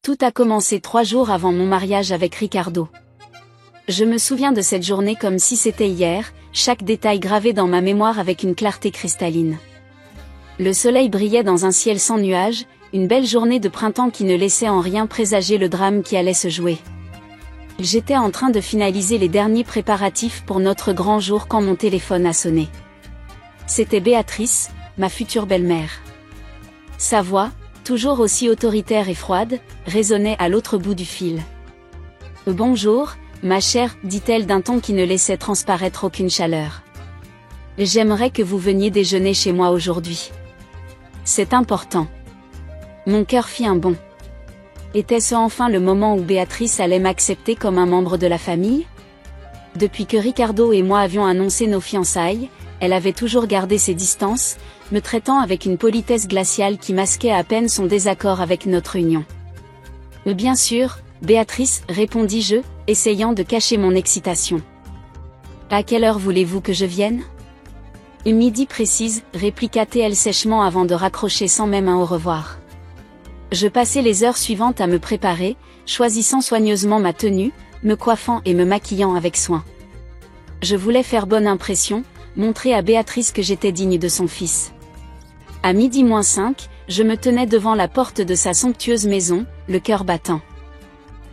Tout a commencé 3 jours avant mon mariage avec Ricardo. Je me souviens de cette journée comme si c'était hier, chaque détail gravé dans ma mémoire avec une clarté cristalline. Le soleil brillait dans un ciel sans nuages, une belle journée de printemps qui ne laissait en rien présager le drame qui allait se jouer. J'étais en train de finaliser les derniers préparatifs pour notre grand jour quand mon téléphone a sonné. C'était Béatrice, ma future belle-mère. Sa voix, toujours aussi autoritaire et froide, résonnait à l'autre bout du fil. « Bonjour, ma chère, dit-elle d'un ton qui ne laissait transparaître aucune chaleur. J'aimerais que vous veniez déjeuner chez moi aujourd'hui. C'est important. » Mon cœur fit un bond. Était-ce enfin le moment où Béatrice allait m'accepter comme un membre de la famille? Depuis que Ricardo et moi avions annoncé nos fiançailles, elle avait toujours gardé ses distances, me traitant avec une politesse glaciale qui masquait à peine son désaccord avec notre union. « Bien sûr, Béatrice, répondis-je, essayant de cacher mon excitation. À quelle heure voulez-vous que je vienne? Midi précise, répliqua-t-elle sèchement avant de raccrocher sans même un au revoir. Je passai les heures suivantes à me préparer, choisissant soigneusement ma tenue, me coiffant et me maquillant avec soin. Je voulais faire bonne impression, montrer à Béatrice que j'étais digne de son fils. À 12:05, je me tenais devant la porte de sa somptueuse maison, le cœur battant.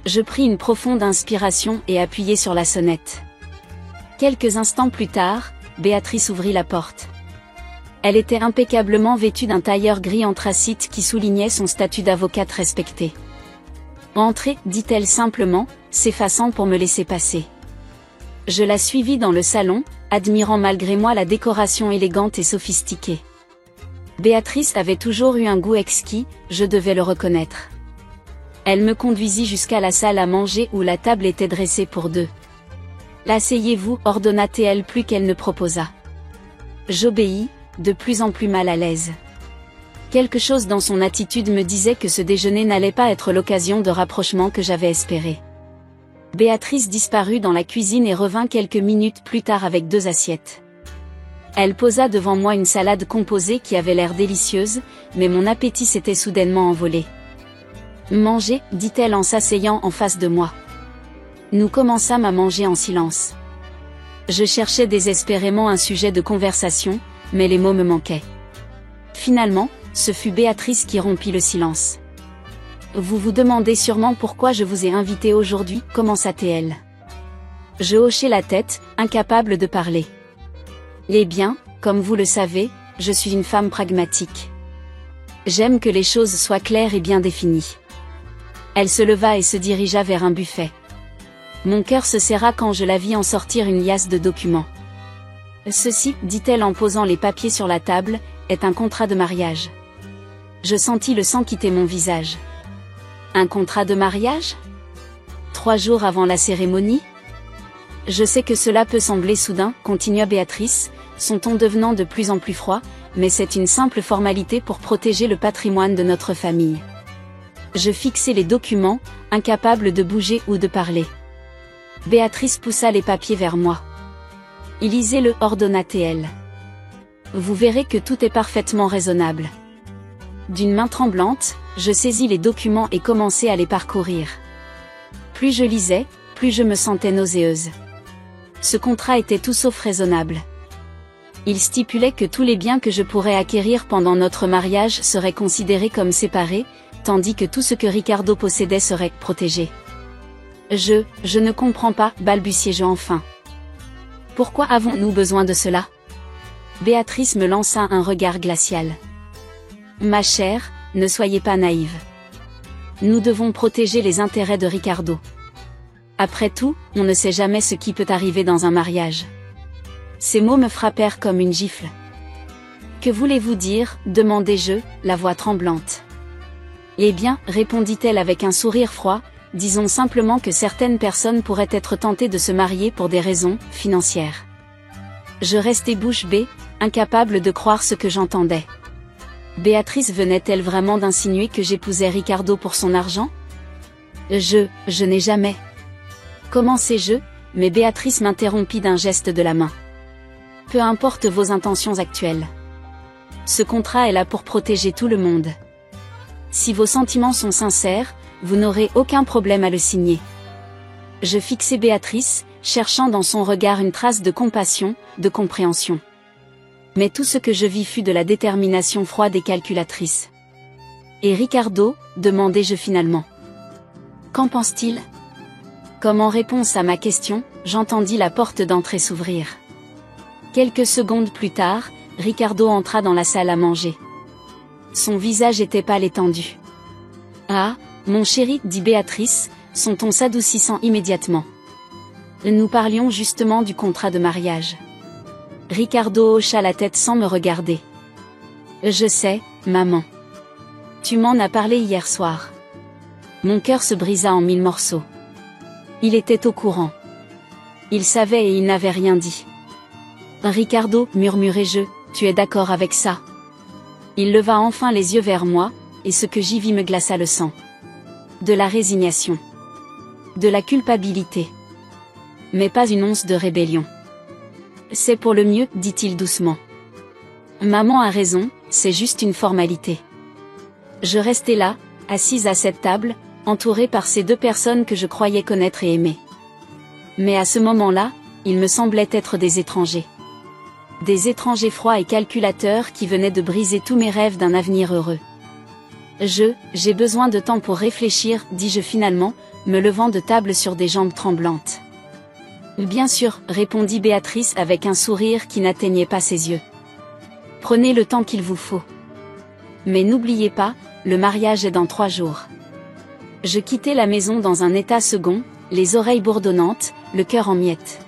Je pris une profonde inspiration et appuyai sur la sonnette. Quelques instants plus tard, Béatrice ouvrit la porte. Elle était impeccablement vêtue d'un tailleur gris anthracite qui soulignait son statut d'avocate respectée. « Entrez, dit-elle simplement, s'effaçant pour me laisser passer. Je la suivis dans le salon, admirant malgré moi la décoration élégante et sophistiquée. Béatrice avait toujours eu un goût exquis, je devais le reconnaître. Elle me conduisit jusqu'à la salle à manger où la table était dressée pour deux. « Asseyez-vous, ordonna-t-elle plus qu'elle ne proposa. J'obéis, de plus en plus mal à l'aise. Quelque chose dans son attitude me disait que ce déjeuner n'allait pas être l'occasion de rapprochement que j'avais espéré. Béatrice disparut dans la cuisine et revint quelques minutes plus tard avec 2 assiettes. Elle posa devant moi une salade composée qui avait l'air délicieuse, mais mon appétit s'était soudainement envolé. « Mangez, dit-elle en s'asseyant en face de moi. » Nous commençâmes à manger en silence. Je cherchais désespérément un sujet de conversation, mais les mots me manquaient. Finalement, ce fut Béatrice qui rompit le silence. « Vous vous demandez sûrement pourquoi je vous ai invité aujourd'hui, commença-t-elle. Je hochai la tête, incapable de parler. « Eh bien, comme vous le savez, je suis une femme pragmatique. J'aime que les choses soient claires et bien définies. » Elle se leva et se dirigea vers un buffet. Mon cœur se serra quand je la vis en sortir une liasse de documents. « Ceci, dit-elle en posant les papiers sur la table, est un contrat de mariage. » Je sentis le sang quitter mon visage. « Un contrat de mariage? 3 jours avant la cérémonie? Je sais que cela peut sembler soudain, continua Béatrice, son ton devenant de plus en plus froid, mais c'est une simple formalité pour protéger le patrimoine de notre famille. » Je fixai les documents, incapable de bouger ou de parler. Béatrice poussa les papiers vers moi. « Lisez-le, ordonna-t-elle. Vous verrez que tout est parfaitement raisonnable. » D'une main tremblante, je saisis les documents et commençai à les parcourir. Plus je lisais, plus je me sentais nauséeuse. Ce contrat était tout sauf raisonnable. Il stipulait que tous les biens que je pourrais acquérir pendant notre mariage seraient considérés comme séparés, tandis que tout ce que Ricardo possédait serait protégé. Je ne comprends pas, balbutiai-je enfin. Pourquoi avons-nous besoin de cela? Béatrice me lança un regard glacial. Ma chère, ne soyez pas naïve. Nous devons protéger les intérêts de Ricardo. Après tout, on ne sait jamais ce qui peut arriver dans un mariage. Ces mots me frappèrent comme une gifle. Que voulez-vous dire, demandai-je, la voix tremblante. Eh bien, répondit-elle avec un sourire froid, disons simplement que certaines personnes pourraient être tentées de se marier pour des raisons financières. Je restai bouche bée, incapable de croire ce que j'entendais. Béatrice venait-elle vraiment d'insinuer que j'épousais Ricardo pour son argent? Je n'ai jamais. Commençai-je, mais Béatrice m'interrompit d'un geste de la main. Peu importe vos intentions actuelles. Ce contrat est là pour protéger tout le monde. Si vos sentiments sont sincères, vous n'aurez aucun problème à le signer. Je fixai Béatrice, cherchant dans son regard une trace de compassion, de compréhension. Mais tout ce que je vis fut de la détermination froide et calculatrice. Et Ricardo, demandai-je finalement. Qu'en pense-t-il? Comme en réponse à ma question, j'entendis la porte d'entrée s'ouvrir. Quelques secondes plus tard, Ricardo entra dans la salle à manger. Son visage était pâle et tendu. « Ah, mon chéri, dit Béatrice, son ton s'adoucissant immédiatement. Nous parlions justement du contrat de mariage. » Ricardo hocha la tête sans me regarder. « Je sais, maman. Tu m'en as parlé hier soir. » Mon cœur se brisa en 1000 morceaux. Il était au courant. Il savait et il n'avait rien dit. « Ricardo, murmurai-je, tu es d'accord avec ça? » Il leva enfin les yeux vers moi, et ce que j'y vis me glaça le sang. De la résignation. De la culpabilité. Mais pas une once de rébellion. « C'est pour le mieux, dit-il doucement. Maman a raison, c'est juste une formalité. » Je restai là, assise à cette table, entourée par ces deux personnes que je croyais connaître et aimer. Mais à ce moment-là, ils me semblaient être des étrangers. Des étrangers froids et calculateurs qui venaient de briser tous mes rêves d'un avenir heureux. J'ai besoin de temps pour réfléchir, dis-je finalement, me levant de table sur des jambes tremblantes. Bien sûr, répondit Béatrice avec un sourire qui n'atteignait pas ses yeux. Prenez le temps qu'il vous faut. Mais n'oubliez pas, le mariage est dans 3 jours. Je quittai la maison dans un état second, les oreilles bourdonnantes, le cœur en miettes.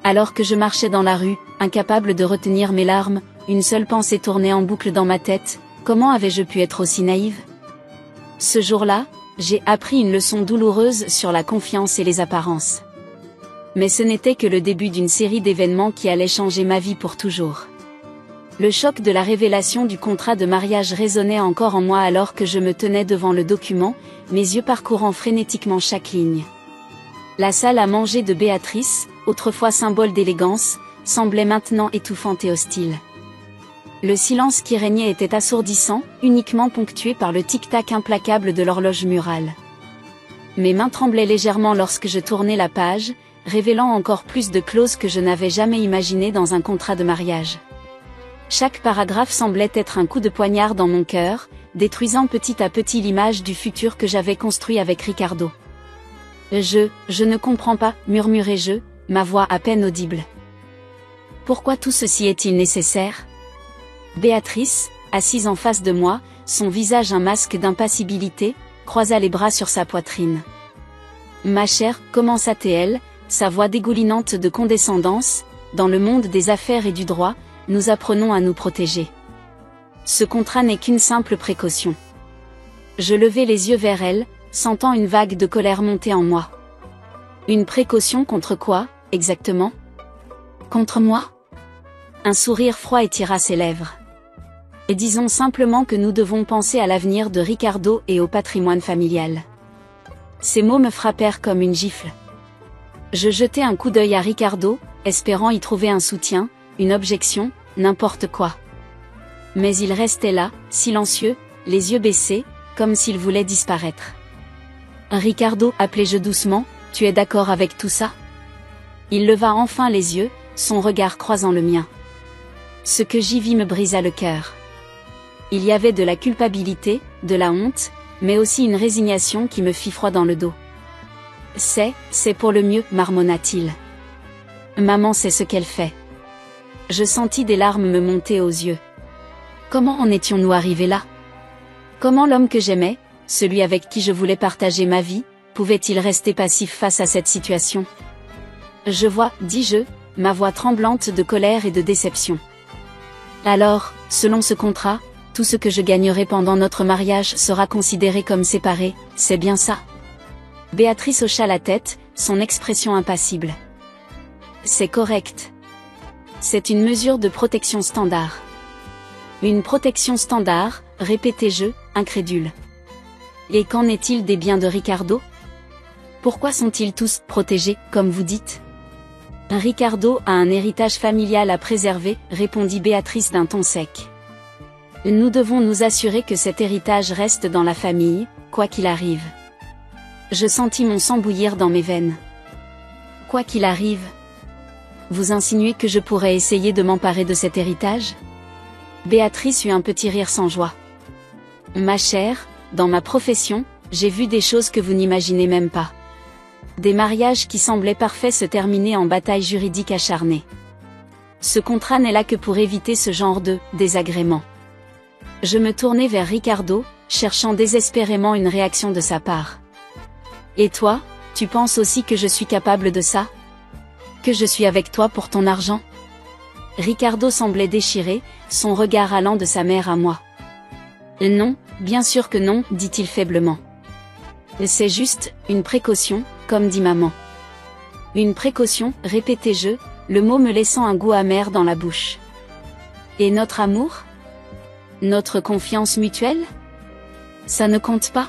Alors que je marchais dans la rue, incapable de retenir mes larmes, une seule pensée tournait en boucle dans ma tête, comment avais-je pu être aussi naïve? Ce jour-là, j'ai appris une leçon douloureuse sur la confiance et les apparences. Mais ce n'était que le début d'une série d'événements qui allaient changer ma vie pour toujours. Le choc de la révélation du contrat de mariage résonnait encore en moi alors que je me tenais devant le document, mes yeux parcourant frénétiquement chaque ligne. La salle à manger de Béatrice, autrefois symbole d'élégance, semblait maintenant étouffante et hostile. Le silence qui régnait était assourdissant, uniquement ponctué par le tic-tac implacable de l'horloge murale. Mes mains tremblaient légèrement lorsque je tournais la page, révélant encore plus de clauses que je n'avais jamais imaginées dans un contrat de mariage. Chaque paragraphe semblait être un coup de poignard dans mon cœur, détruisant petit à petit l'image du futur que j'avais construit avec Ricardo. Je ne comprends pas, murmurai-je, ma voix à peine audible. Pourquoi tout ceci est-il nécessaire? Béatrice, assise en face de moi, son visage un masque d'impassibilité, croisa les bras sur sa poitrine. Ma chère, commença-t-elle, sa voix dégoulinante de condescendance, dans le monde des affaires et du droit, nous apprenons à nous protéger. Ce contrat n'est qu'une simple précaution. Je levai les yeux vers elle, sentant une vague de colère monter en moi. Une précaution contre quoi, exactement? Contre moi? Un sourire froid étira ses lèvres. Et disons simplement que nous devons penser à l'avenir de Ricardo et au patrimoine familial. Ces mots me frappèrent comme une gifle. Je jetai un coup d'œil à Ricardo, espérant y trouver un soutien, une objection, n'importe quoi. Mais il restait là, silencieux, les yeux baissés, comme s'il voulait disparaître. Ricardo, appelai-je doucement, tu es d'accord avec tout ça? Il leva enfin les yeux, son regard croisant le mien. Ce que j'y vis me brisa le cœur. Il y avait de la culpabilité, de la honte, mais aussi une résignation qui me fit froid dans le dos. C'est pour le mieux, marmonna-t-il. Maman sait ce qu'elle fait. Je sentis des larmes me monter aux yeux. Comment en étions-nous arrivés là? Comment l'homme que j'aimais, celui avec qui je voulais partager ma vie, pouvait-il rester passif face à cette situation? Je vois, dis-je, ma voix tremblante de colère et de déception. Alors, selon ce contrat, tout ce que je gagnerai pendant notre mariage sera considéré comme séparé, c'est bien ça? Béatrice hocha la tête, son expression impassible. C'est correct. C'est une mesure de protection standard. Une protection standard, répétai-je, incrédule. Et qu'en est-il des biens de Ricardo? Pourquoi sont-ils tous protégés, comme vous dites? Ricardo a un héritage familial à préserver, répondit Béatrice d'un ton sec. Nous devons nous assurer que cet héritage reste dans la famille, quoi qu'il arrive. Je sentis mon sang bouillir dans mes veines. Quoi qu'il arrive, vous insinuez que je pourrais essayer de m'emparer de cet héritage? Béatrice eut un petit rire sans joie. Ma chère, dans ma profession, j'ai vu des choses que vous n'imaginez même pas. Des mariages qui semblaient parfaits se terminer en bataille juridique acharnée. Ce contrat n'est là que pour éviter ce genre de désagrément. Je me tournai vers Ricardo, cherchant désespérément une réaction de sa part. Et toi, tu penses aussi que je suis capable de ça? Que je suis avec toi pour ton argent? Ricardo semblait déchiré, son regard allant de sa mère à moi. Non, bien sûr que non, dit-il faiblement. C'est juste une précaution, comme dit maman. Une précaution, répétai-je, le mot me laissant un goût amer dans la bouche. Et notre amour? Notre confiance mutuelle? Ça ne compte pas?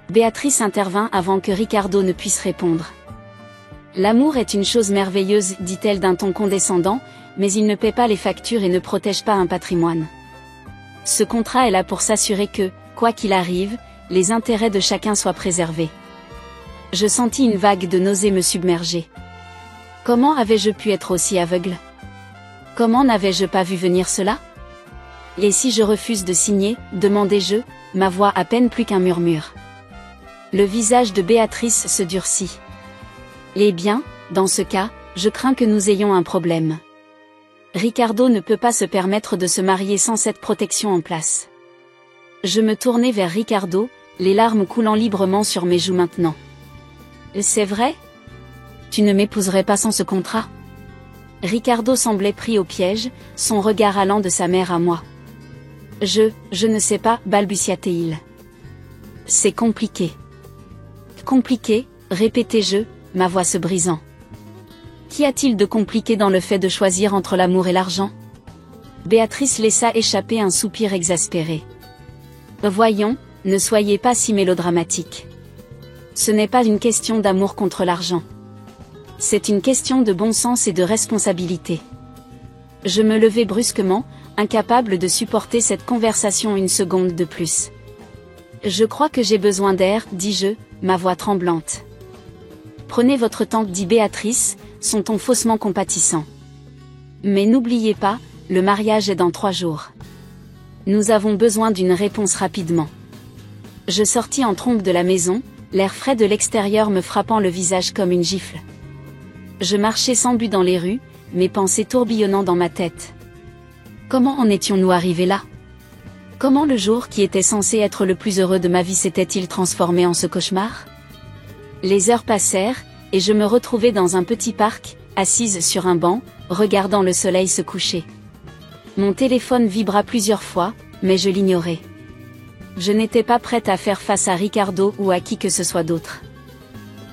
Béatrice intervint avant que Ricardo ne puisse répondre. L'amour est une chose merveilleuse, dit-elle d'un ton condescendant, mais il ne paie pas les factures et ne protège pas un patrimoine. Ce contrat est là pour s'assurer que, quoi qu'il arrive, les intérêts de chacun soient préservés. Je sentis une vague de nausée me submerger. Comment avais-je pu être aussi aveugle? Comment n'avais-je pas vu venir cela? Et si je refuse de signer, demandai-je, ma voix à peine plus qu'un murmure. Le visage de Béatrice se durcit. Eh bien, dans ce cas, je crains que nous ayons un problème. Ricardo ne peut pas se permettre de se marier sans cette protection en place. Je me tournai vers Ricardo, les larmes coulant librement sur mes joues maintenant. C'est vrai? Tu ne m'épouserais pas sans ce contrat? Ricardo semblait pris au piège, son regard allant de sa mère à moi. Je ne sais pas, balbutia-t-il. C'est compliqué. Compliqué, répétai-je, ma voix se brisant. Qu'y a-t-il de compliqué dans le fait de choisir entre l'amour et l'argent? Béatrice laissa échapper un soupir exaspéré. Voyons, ne soyez pas si mélodramatique. Ce n'est pas une question d'amour contre l'argent. C'est une question de bon sens et de responsabilité. Je me levai brusquement, incapable de supporter cette conversation une seconde de plus. Je crois que j'ai besoin d'air, dis-je, ma voix tremblante. Prenez votre temps, dit Béatrice, son ton faussement compatissant. Mais n'oubliez pas, le mariage est dans 3 jours. Nous avons besoin d'une réponse rapidement. Je sortis en trompe de la maison, l'air frais de l'extérieur me frappant le visage comme une gifle. Je marchais sans but dans les rues, mes pensées tourbillonnant dans ma tête. Comment en étions-nous arrivés là? Comment le jour qui était censé être le plus heureux de ma vie s'était-il transformé en ce cauchemar? Les heures passèrent, et je me retrouvai dans un petit parc, assise sur un banc, regardant le soleil se coucher. Mon téléphone vibra plusieurs fois, mais je l'ignorais. Je n'étais pas prête à faire face à Ricardo ou à qui que ce soit d'autre.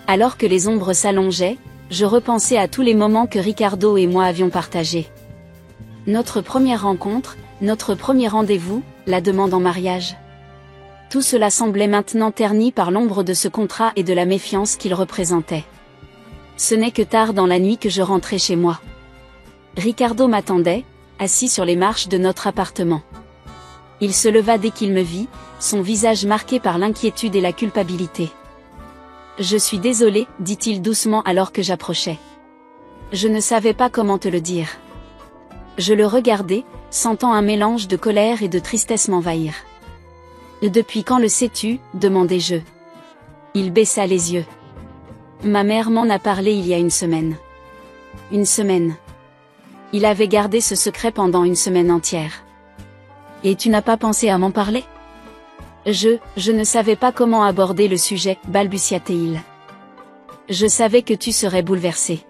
Alors que les ombres s'allongeaient, je repensais à tous les moments que Ricardo et moi avions partagés. Notre première rencontre, notre premier rendez-vous, la demande en mariage. Tout cela semblait maintenant terni par l'ombre de ce contrat et de la méfiance qu'il représentait. Ce n'est que tard dans la nuit que je rentrai chez moi. Ricardo m'attendait, assis sur les marches de notre appartement. Il se leva dès qu'il me vit, son visage marqué par l'inquiétude et la culpabilité. « Je suis désolé, dit-il doucement alors que j'approchais. Je ne savais pas comment te le dire. » Je le regardais, sentant un mélange de colère et de tristesse m'envahir. « Depuis quand le sais-tu » demandai-je. Il baissa les yeux. Ma mère m'en a parlé il y a 1 semaine. 1 semaine. Il avait gardé ce secret pendant 1 semaine entière. Et tu n'as pas pensé à m'en parler? Je ne savais pas comment aborder le sujet, balbutia-t-il. Je savais que tu serais bouleversé.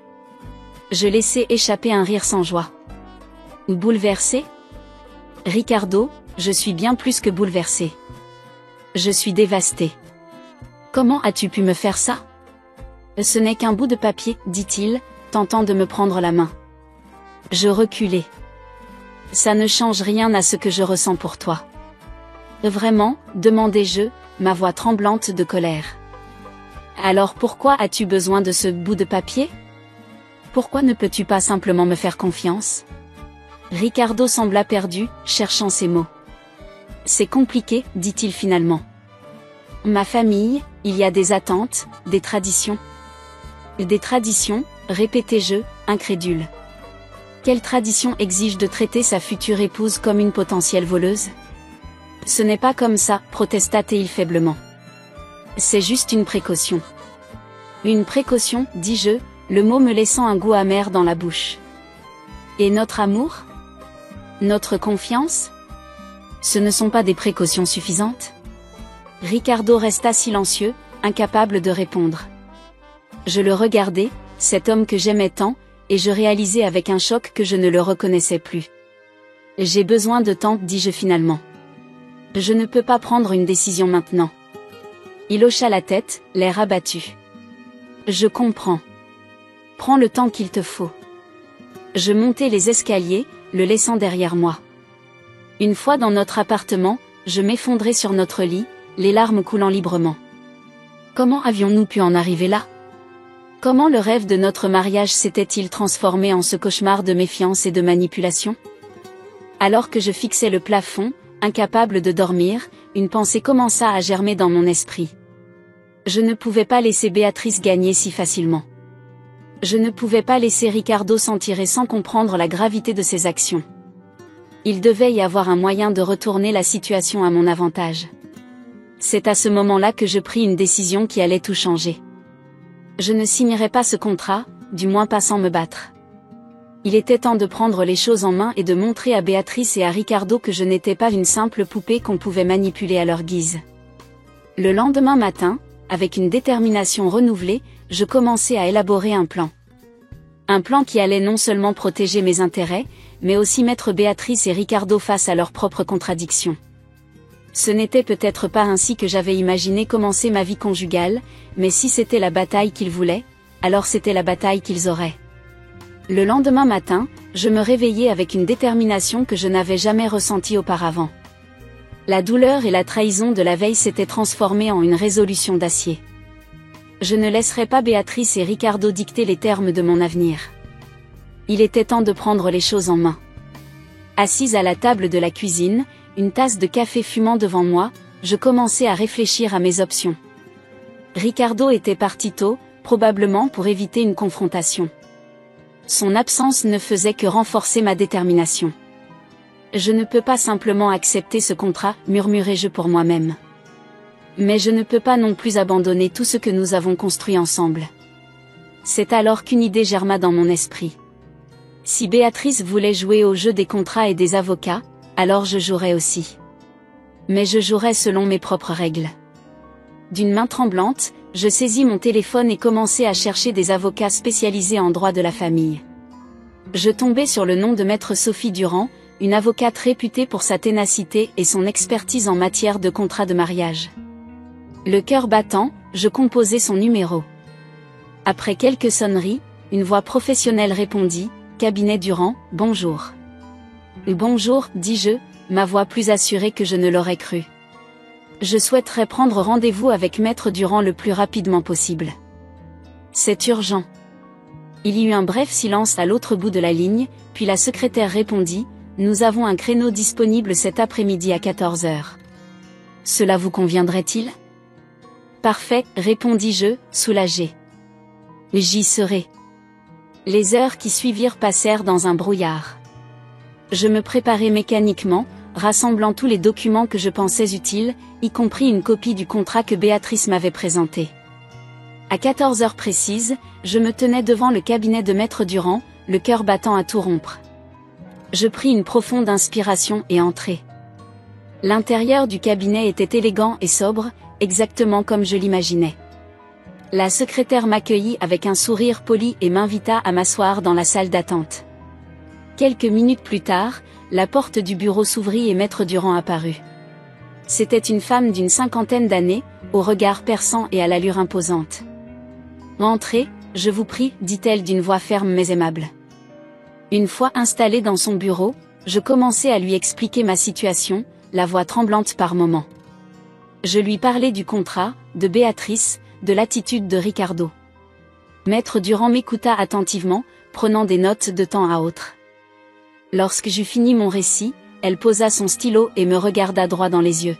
Je laissai échapper un rire sans joie. Bouleversé? Ricardo, je suis bien plus que bouleversé. Je suis dévasté. Comment as-tu pu me faire ça? Ce n'est qu'un bout de papier, dit-il, tentant de me prendre la main. Je reculai. Ça ne change rien à ce que je ressens pour toi. Vraiment, demandai-je, ma voix tremblante de colère. Alors pourquoi as-tu besoin de ce bout de papier? Pourquoi ne peux-tu pas simplement me faire confiance? Ricardo sembla perdu, cherchant ses mots. C'est compliqué, dit-il finalement. Ma famille, il y a des attentes, des traditions. Des traditions, répétai-je, incrédule. Quelle tradition exige de traiter sa future épouse comme une potentielle voleuse? Ce n'est pas comme ça, protesta-t-il faiblement. C'est juste une précaution. Une précaution, dis-je, le mot me laissant un goût amer dans la bouche. Et notre amour? Notre confiance? Ce ne sont pas des précautions suffisantes? Ricardo resta silencieux, incapable de répondre. Je le regardais, cet homme que j'aimais tant, et je réalisais avec un choc que je ne le reconnaissais plus. J'ai besoin de temps, dis-je finalement. Je ne peux pas prendre une décision maintenant. Il hocha la tête, l'air abattu. Je comprends. Prends le temps qu'il te faut. Je montai les escaliers, le laissant derrière moi. Une fois dans notre appartement, je m'effondrai sur notre lit, les larmes coulant librement. Comment avions-nous pu en arriver là? Comment le rêve de notre mariage s'était-il transformé en ce cauchemar de méfiance et de manipulation? Alors que je fixais le plafond, incapable de dormir, une pensée commença à germer dans mon esprit. Je ne pouvais pas laisser Béatrice gagner si facilement. Je ne pouvais pas laisser Ricardo s'en tirer sans comprendre la gravité de ses actions. Il devait y avoir un moyen de retourner la situation à mon avantage. C'est à ce moment-là que je pris une décision qui allait tout changer. Je ne signerais pas ce contrat, du moins pas sans me battre. Il était temps de prendre les choses en main et de montrer à Béatrice et à Ricardo que je n'étais pas une simple poupée qu'on pouvait manipuler à leur guise. Le lendemain matin, avec une détermination renouvelée, je commençai à élaborer un plan. Un plan qui allait non seulement protéger mes intérêts, mais aussi mettre Béatrice et Ricardo face à leurs propres contradictions. Ce n'était peut-être pas ainsi que j'avais imaginé commencer ma vie conjugale, mais si c'était la bataille qu'ils voulaient, alors c'était la bataille qu'ils auraient. Le lendemain matin, je me réveillai avec une détermination que je n'avais jamais ressentie auparavant. La douleur et la trahison de la veille s'étaient transformées en une résolution d'acier. Je ne laisserai pas Béatrice et Ricardo dicter les termes de mon avenir. Il était temps de prendre les choses en main. Assise à la table de la cuisine, une tasse de café fumant devant moi, je commençais à réfléchir à mes options. Ricardo était parti tôt, probablement pour éviter une confrontation. Son absence ne faisait que renforcer ma détermination. Je ne peux pas simplement accepter ce contrat, murmurai-je pour moi-même. Mais je ne peux pas non plus abandonner tout ce que nous avons construit ensemble. C'est alors qu'une idée germa dans mon esprit. Si Béatrice voulait jouer au jeu des contrats et des avocats, alors je jouerais aussi. Mais je jouerais selon mes propres règles. D'une main tremblante, je saisis mon téléphone et commençai à chercher des avocats spécialisés en droit de la famille. Je tombai sur le nom de maître Sophie Durand, une avocate réputée pour sa ténacité et son expertise en matière de contrat de mariage. Le cœur battant, je composai son numéro. Après quelques sonneries, une voix professionnelle répondit, « Cabinet Durand, bonjour. » « Bonjour, dis-je, ma voix plus assurée que je ne l'aurais cru. Je souhaiterais prendre rendez-vous avec Maître Durand le plus rapidement possible. C'est urgent. » Il y eut un bref silence à l'autre bout de la ligne, puis la secrétaire répondit, « Nous avons un créneau disponible cet après-midi à 14 heures. Cela vous conviendrait-il? » « Parfait, répondis-je, soulagé. J'y serai. » Les heures qui suivirent passèrent dans un brouillard. Je me préparai mécaniquement, rassemblant tous les documents que je pensais utiles, y compris une copie du contrat que Béatrice m'avait présenté. À 14 heures précises, je me tenais devant le cabinet de Maître Durand, le cœur battant à tout rompre. Je pris une profonde inspiration et entrai. L'intérieur du cabinet était élégant et sobre, exactement comme je l'imaginais. La secrétaire m'accueillit avec un sourire poli et m'invita à m'asseoir dans la salle d'attente. Quelques minutes plus tard, la porte du bureau s'ouvrit et Maître Durand apparut. C'était une femme d'une 50aine d'années, au regard perçant et à l'allure imposante. « Entrez, je vous prie, dit-elle d'une voix ferme mais aimable. » Une fois installée dans son bureau, je commençai à lui expliquer ma situation, la voix tremblante par moments. Je lui parlais du contrat, de Béatrice, de l'attitude de Ricardo. Maître Durand m'écouta attentivement, prenant des notes de temps à autre. Lorsque j'eus fini mon récit, elle posa son stylo et me regarda droit dans les yeux.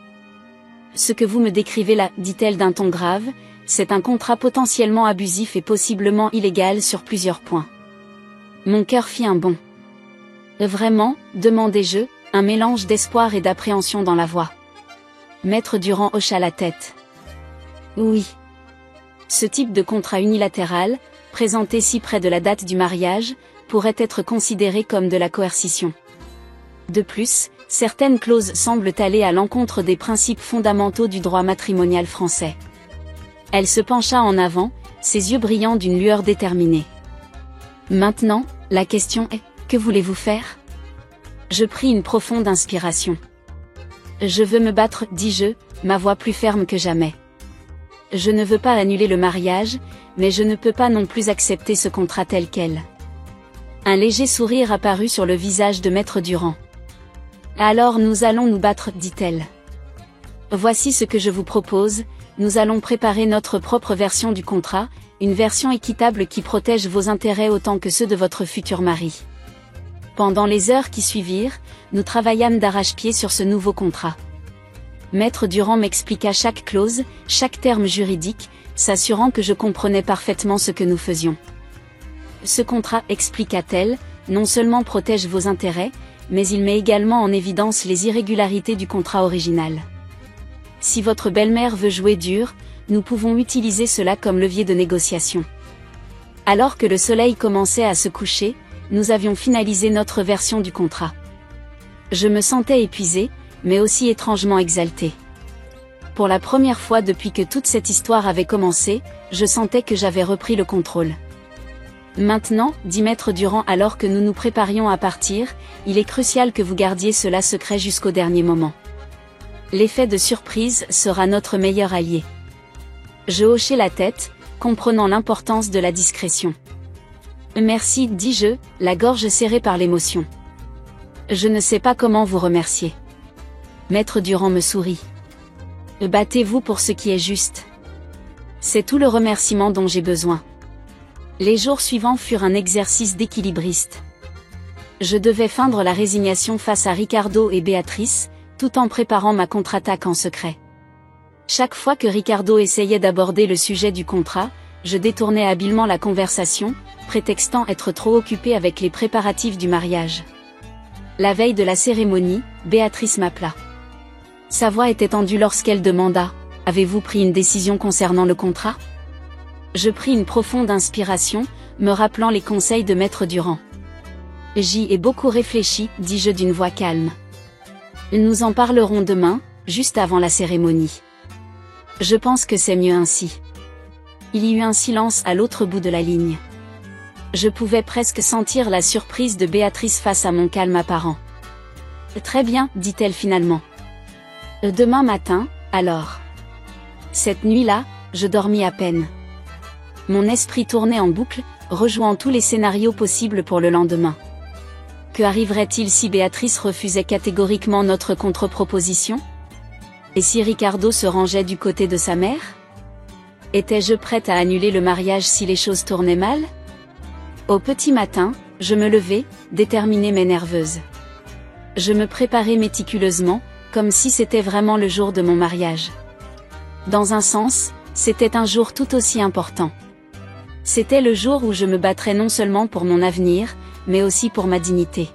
Ce que vous me décrivez là, dit-elle d'un ton grave, c'est un contrat potentiellement abusif et possiblement illégal sur plusieurs points. Mon cœur fit un bond. Vraiment, demandai-je, un mélange d'espoir et d'appréhension dans la voix. Maître Durand hocha la tête. Oui. Ce type de contrat unilatéral, présenté si près de la date du mariage, pourrait être considéré comme de la coercition. De plus, certaines clauses semblent aller à l'encontre des principes fondamentaux du droit matrimonial français. Elle se pencha en avant, ses yeux brillant d'une lueur déterminée. Maintenant, la question est, que voulez-vous faire ? Je pris une profonde inspiration. Je veux me battre, dis-je, ma voix plus ferme que jamais. Je ne veux pas annuler le mariage, mais je ne peux pas non plus accepter ce contrat tel quel. Un léger sourire apparut sur le visage de Maître Durand. Alors nous allons nous battre, dit-elle. Voici ce que je vous propose, nous allons préparer notre propre version du contrat, une version équitable qui protège vos intérêts autant que ceux de votre futur mari. Pendant les heures qui suivirent, nous travaillâmes d'arrache-pied sur ce nouveau contrat. Maître Durand m'expliqua chaque clause, chaque terme juridique, s'assurant que je comprenais parfaitement ce que nous faisions. Ce contrat, expliqua-t-elle, non seulement protège vos intérêts, mais il met également en évidence les irrégularités du contrat original. Si votre belle-mère veut jouer dur, nous pouvons utiliser cela comme levier de négociation. Alors que le soleil commençait à se coucher, nous avions finalisé notre version du contrat. Je me sentais épuisée, mais aussi étrangement exaltée. Pour la première fois depuis que toute cette histoire avait commencé, je sentais que j'avais repris le contrôle. Maintenant, dit Maître Durand alors que nous nous préparions à partir, il est crucial que vous gardiez cela secret jusqu'au dernier moment. L'effet de surprise sera notre meilleur allié. Je hochai la tête, comprenant l'importance de la discrétion. Merci, dis-je, la gorge serrée par l'émotion. Je ne sais pas comment vous remercier. Maître Durand me sourit. Battez-vous pour ce qui est juste. C'est tout le remerciement dont j'ai besoin. Les jours suivants furent un exercice d'équilibriste. Je devais feindre la résignation face à Ricardo et Béatrice, tout en préparant ma contre-attaque en secret. Chaque fois que Ricardo essayait d'aborder le sujet du contrat, je détournais habilement la conversation, prétextant être trop occupé avec les préparatifs du mariage. La veille de la cérémonie, Béatrice m'appela. Sa voix était tendue lorsqu'elle demanda « Avez-vous pris une décision concernant le contrat ?» Je pris une profonde inspiration, me rappelant les conseils de Maître Durand. J'y ai beaucoup réfléchi, dis-je d'une voix calme. Nous en parlerons demain, juste avant la cérémonie. Je pense que c'est mieux ainsi. Il y eut un silence à l'autre bout de la ligne. Je pouvais presque sentir la surprise de Béatrice face à mon calme apparent. Très bien, dit-elle finalement. Demain matin, alors. Cette nuit-là, je dormis à peine. Mon esprit tournait en boucle, rejouant tous les scénarios possibles pour le lendemain. Que arriverait-il si Béatrice refusait catégoriquement notre contre-proposition? Et si Ricardo se rangeait du côté de sa mère? Étais-je prête à annuler le mariage si les choses tournaient mal? Au petit matin, je me levai, déterminée mais nerveuse. Je me préparais méticuleusement, comme si c'était vraiment le jour de mon mariage. Dans un sens, c'était un jour tout aussi important. C'était le jour où je me battrais non seulement pour mon avenir, mais aussi pour ma dignité.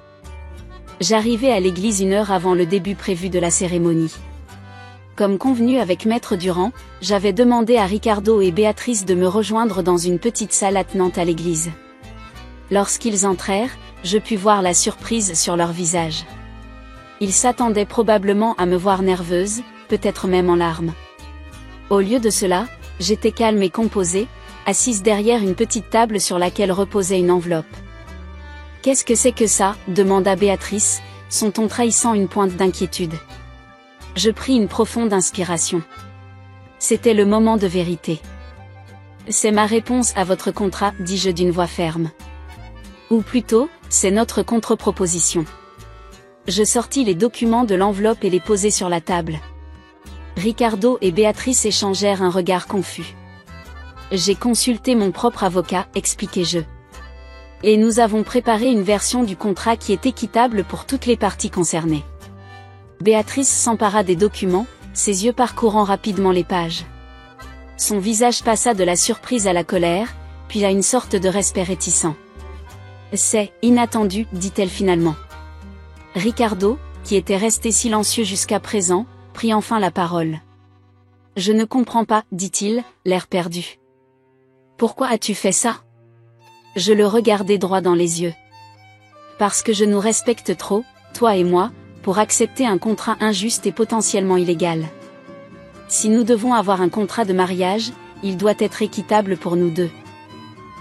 J'arrivai à l'église 1 heure avant le début prévu de la cérémonie. Comme convenu avec Maître Durand, j'avais demandé à Ricardo et Béatrice de me rejoindre dans une petite salle attenante à l'église. Lorsqu'ils entrèrent, je pus voir la surprise sur leur visage. Ils s'attendaient probablement à me voir nerveuse, peut-être même en larmes. Au lieu de cela, j'étais calme et composée, assise derrière une petite table sur laquelle reposait une enveloppe. « Qu'est-ce que c'est que ça ?» demanda Béatrice, son ton trahissant une pointe d'inquiétude. Je pris une profonde inspiration. C'était le moment de vérité. « C'est ma réponse à votre contrat, dis-je d'une voix ferme. Ou plutôt, c'est notre contre-proposition. » Je sortis les documents de l'enveloppe et les posai sur la table. Ricardo et Béatrice échangèrent un regard confus. J'ai consulté mon propre avocat, expliquai-je. Et nous avons préparé une version du contrat qui est équitable pour toutes les parties concernées. Béatrice s'empara des documents, ses yeux parcourant rapidement les pages. Son visage passa de la surprise à la colère, puis à une sorte de respect réticent. « C'est inattendu, dit-elle finalement. » Ricardo, qui était resté silencieux jusqu'à présent, prit enfin la parole. « Je ne comprends pas, dit-il, l'air perdu. Pourquoi as-tu fait ça ? » Je le regardai droit dans les yeux. « Parce que je nous respecte trop, toi et moi, pour accepter un contrat injuste et potentiellement illégal. Si nous devons avoir un contrat de mariage, il doit être équitable pour nous deux. »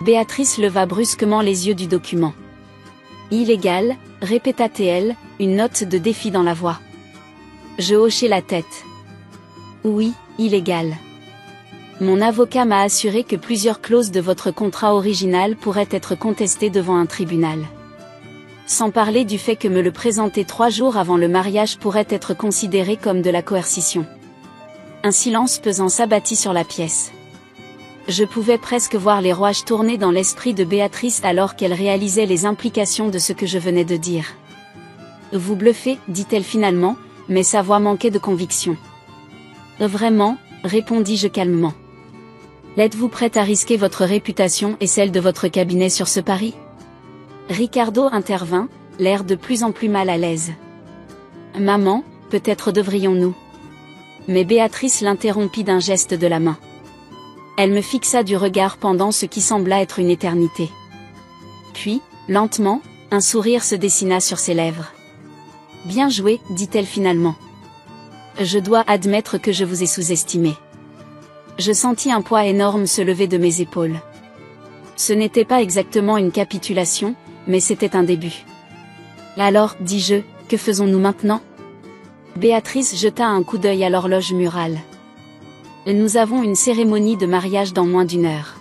Béatrice leva brusquement les yeux du document. « Illégal » répéta-t-elle, une note de défi dans la voix. Je hochai la tête. « Oui, illégal. Mon avocat m'a assuré que plusieurs clauses de votre contrat original pourraient être contestées devant un tribunal. Sans parler du fait que me le présenter 3 jours avant le mariage pourrait être considéré comme de la coercition. » Un silence pesant s'abattit sur la pièce. Je pouvais presque voir les rouages tourner dans l'esprit de Béatrice alors qu'elle réalisait les implications de ce que je venais de dire. « Vous bluffez, dit-elle finalement, mais sa voix manquait de conviction. « Vraiment, répondis-je calmement. Êtes-vous prête à risquer votre réputation et celle de votre cabinet sur ce pari ?» Ricardo intervint, l'air de plus en plus mal à l'aise. « Maman, peut-être devrions-nous. » Mais Béatrice l'interrompit d'un geste de la main. Elle me fixa du regard pendant ce qui sembla être une éternité. Puis, lentement, un sourire se dessina sur ses lèvres. « Bien joué, dit-elle finalement. Je dois admettre que je vous ai sous-estimé. » Je sentis un poids énorme se lever de mes épaules. Ce n'était pas exactement une capitulation, mais c'était un début. « Alors, dis-je, que faisons-nous maintenant ?» Béatrice jeta un coup d'œil à l'horloge murale. Nous avons une cérémonie de mariage dans moins d'1 heure.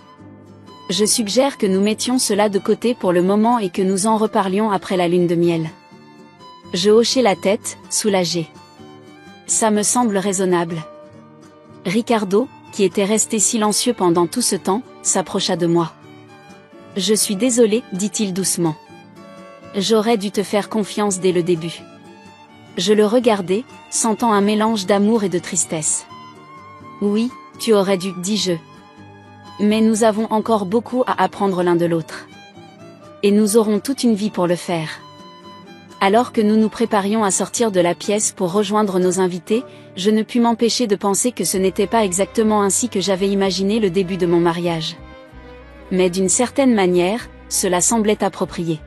Je suggère que nous mettions cela de côté pour le moment et que nous en reparlions après la lune de miel. Je hochai la tête, soulagé. Ça me semble raisonnable. Ricardo, qui était resté silencieux pendant tout ce temps, s'approcha de moi. Je suis désolé, dit-il doucement. J'aurais dû te faire confiance dès le début. Je le regardai, sentant un mélange d'amour et de tristesse. Oui, tu aurais dû, dis-je. Mais nous avons encore beaucoup à apprendre l'un de l'autre. Et nous aurons toute une vie pour le faire. Alors que nous nous préparions à sortir de la pièce pour rejoindre nos invités, je ne pus m'empêcher de penser que ce n'était pas exactement ainsi que j'avais imaginé le début de mon mariage. Mais d'une certaine manière, cela semblait approprié.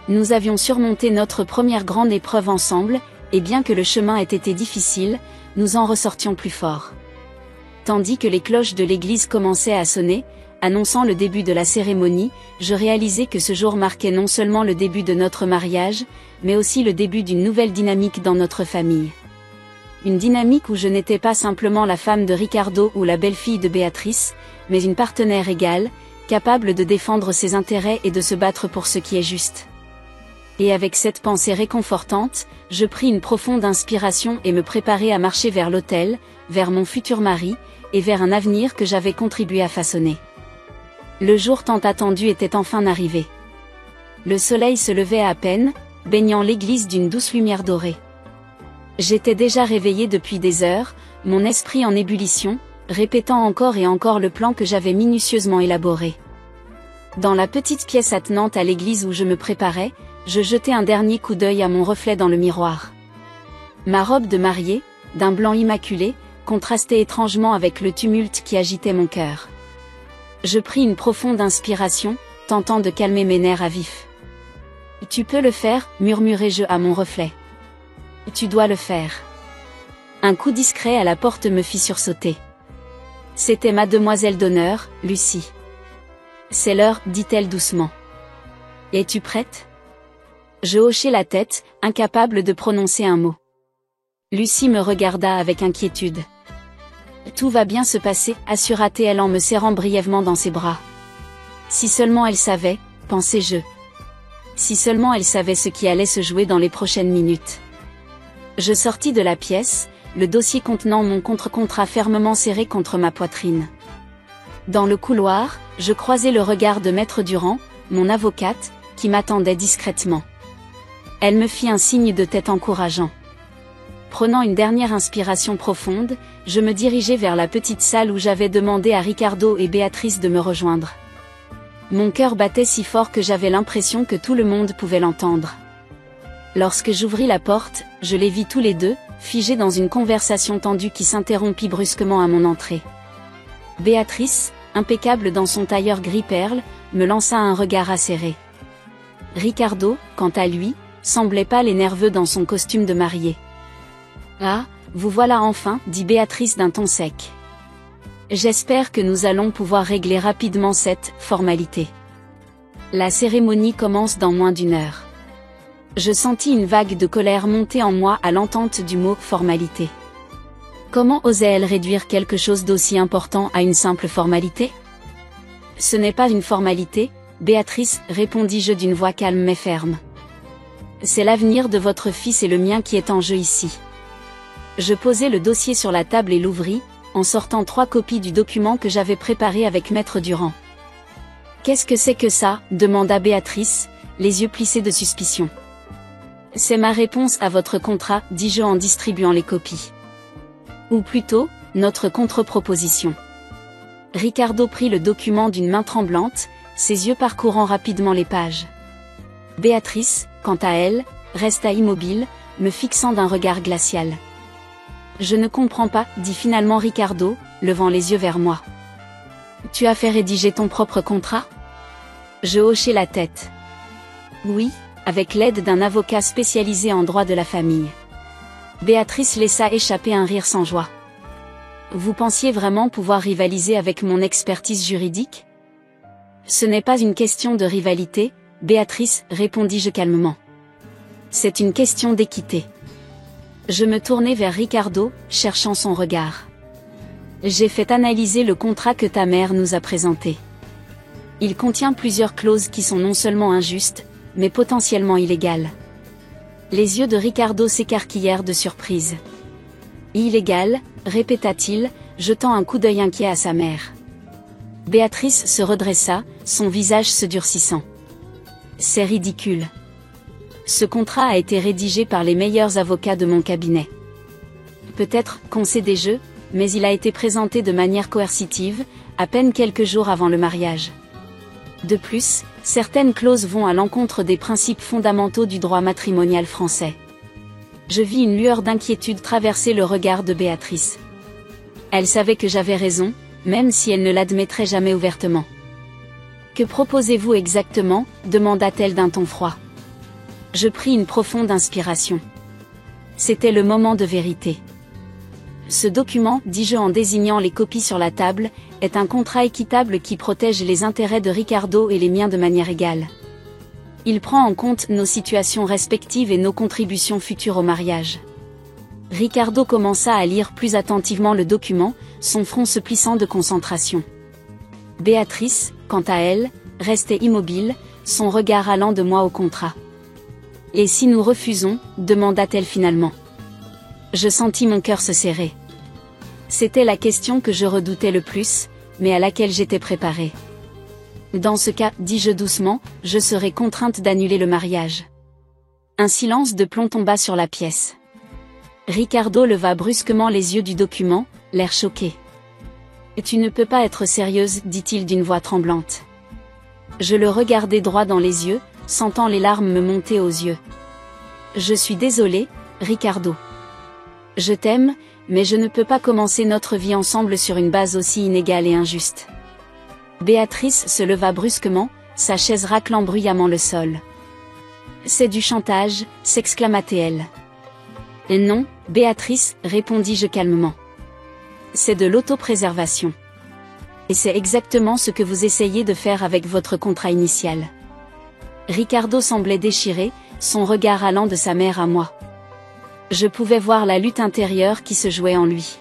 Nous avions surmonté notre première grande épreuve ensemble, et bien que le chemin ait été difficile, nous en ressortions plus forts. Tandis que les cloches de l'église commençaient à sonner, annonçant le début de la cérémonie, je réalisais que ce jour marquait non seulement le début de notre mariage, mais aussi le début d'une nouvelle dynamique dans notre famille. Une dynamique où je n'étais pas simplement la femme de Ricardo ou la belle-fille de Béatrice, mais une partenaire égale, capable de défendre ses intérêts et de se battre pour ce qui est juste. Et avec cette pensée réconfortante, je pris une profonde inspiration et me préparai à marcher vers l'autel, vers mon futur mari, et vers un avenir que j'avais contribué à façonner. Le jour tant attendu était enfin arrivé. Le soleil se levait à peine, baignant l'église d'une douce lumière dorée. J'étais déjà réveillé depuis des heures, mon esprit en ébullition, répétant encore et encore le plan que j'avais minutieusement élaboré. Dans la petite pièce attenante à l'église où je me préparais, je jetai un dernier coup d'œil à mon reflet dans le miroir. Ma robe de mariée, d'un blanc immaculé, contrastait étrangement avec le tumulte qui agitait mon cœur. Je pris une profonde inspiration, tentant de calmer mes nerfs à vif. « Tu peux le faire, murmurai-je à mon reflet. Tu dois le faire. » Un coup discret à la porte me fit sursauter. C'était mademoiselle d'honneur, Lucie. « C'est l'heure, dit-elle doucement. Es-tu prête ? » Je hochai la tête, incapable de prononcer un mot. Lucie me regarda avec inquiétude. « Tout va bien se passer, assura-t-elle en me serrant brièvement dans ses bras. Si seulement elle savait, pensai-je. Si seulement elle savait ce qui allait se jouer dans les prochaines minutes. Je sortis de la pièce, le dossier contenant mon contre-contrat fermement serré contre ma poitrine. Dans le couloir, je croisai le regard de Maître Durand, mon avocate, qui m'attendait discrètement. Elle me fit un signe de tête encourageant. « Prenant une dernière inspiration profonde, je me dirigeai vers la petite salle où j'avais demandé à Ricardo et Béatrice de me rejoindre. Mon cœur battait si fort que j'avais l'impression que tout le monde pouvait l'entendre. Lorsque j'ouvris la porte, je les vis tous les deux, figés dans une conversation tendue qui s'interrompit brusquement à mon entrée. Béatrice, impeccable dans son tailleur gris perle, me lança un regard acéré. Ricardo, quant à lui, semblait pâle et nerveux dans son costume de mariée. « Ah, vous voilà enfin, dit Béatrice d'un ton sec. J'espère que nous allons pouvoir régler rapidement cette formalité. La cérémonie commence dans moins d'1 heure. » Je sentis une vague de colère monter en moi à l'entente du mot « formalité ». Comment osait-elle réduire quelque chose d'aussi important à une simple formalité ? « Ce n'est pas une formalité, Béatrice, répondis-je d'une voix calme mais ferme. C'est l'avenir de votre fils et le mien qui est en jeu ici. » Je posai le dossier sur la table et l'ouvris, en sortant 3 copies du document que j'avais préparé avec Maître Durand. « Qu'est-ce que c'est que ça ?» demanda Béatrice, les yeux plissés de suspicion. « C'est ma réponse à votre contrat, dis-je en distribuant les copies. Ou plutôt, notre contre-proposition. » Ricardo prit le document d'une main tremblante, ses yeux parcourant rapidement les pages. Béatrice, quant à elle, resta immobile, me fixant d'un regard glacial. « Je ne comprends pas, dit finalement Ricardo, levant les yeux vers moi. « Tu as fait rédiger ton propre contrat ?» Je hochai la tête. « Oui, avec l'aide d'un avocat spécialisé en droit de la famille. » Béatrice laissa échapper un rire sans joie. « Vous pensiez vraiment pouvoir rivaliser avec mon expertise juridique ? » Ce n'est pas une question de rivalité, Béatrice, répondis-je calmement. C'est une question d'équité. Je me tournai vers Ricardo, cherchant son regard. J'ai fait analyser le contrat que ta mère nous a présenté. Il contient plusieurs clauses qui sont non seulement injustes, mais potentiellement illégales. Les yeux de Ricardo s'écarquillèrent de surprise. Illégal, répéta-t-il, jetant un coup d'œil inquiet à sa mère. Béatrice se redressa, son visage se durcissant. C'est ridicule. Ce contrat a été rédigé par les meilleurs avocats de mon cabinet. Peut-être, concédai-je, mais il a été présenté de manière coercitive, à peine quelques jours avant le mariage. De plus, certaines clauses vont à l'encontre des principes fondamentaux du droit matrimonial français. Je vis une lueur d'inquiétude traverser le regard de Béatrice. Elle savait que j'avais raison, même si elle ne l'admettrait jamais ouvertement. « Que proposez-vous exactement ?» demanda-t-elle d'un ton froid. Je pris une profonde inspiration. C'était le moment de vérité. Ce document, dis-je en désignant les copies sur la table, est un contrat équitable qui protège les intérêts de Ricardo et les miens de manière égale. Il prend en compte nos situations respectives et nos contributions futures au mariage. Ricardo commença à lire plus attentivement le document, son front se plissant de concentration. Béatrice, quant à elle, restait immobile, son regard allant de moi au contrat. « Et si nous refusons ?» demanda-t-elle finalement. Je sentis mon cœur se serrer. C'était la question que je redoutais le plus, mais à laquelle j'étais préparée. Dans ce cas, dis-je doucement, je serai contrainte d'annuler le mariage. Un silence de plomb tomba sur la pièce. Ricardo leva brusquement les yeux du document, l'air choqué. « Tu ne peux pas être sérieuse, dit-il d'une voix tremblante. » Je le regardai droit dans les yeux, sentant les larmes me monter aux yeux. « Je suis désolée, Ricardo. Je t'aime, mais je ne peux pas commencer notre vie ensemble sur une base aussi inégale et injuste. » Béatrice se leva brusquement, sa chaise raclant bruyamment le sol. « C'est du chantage » s'exclama-t-elle. « Non, Béatrice, répondis-je calmement. C'est de l'autopréservation. Et c'est exactement ce que vous essayez de faire avec votre contrat initial. » Ricardo semblait déchiré, son regard allant de sa mère à moi. Je pouvais voir la lutte intérieure qui se jouait en lui.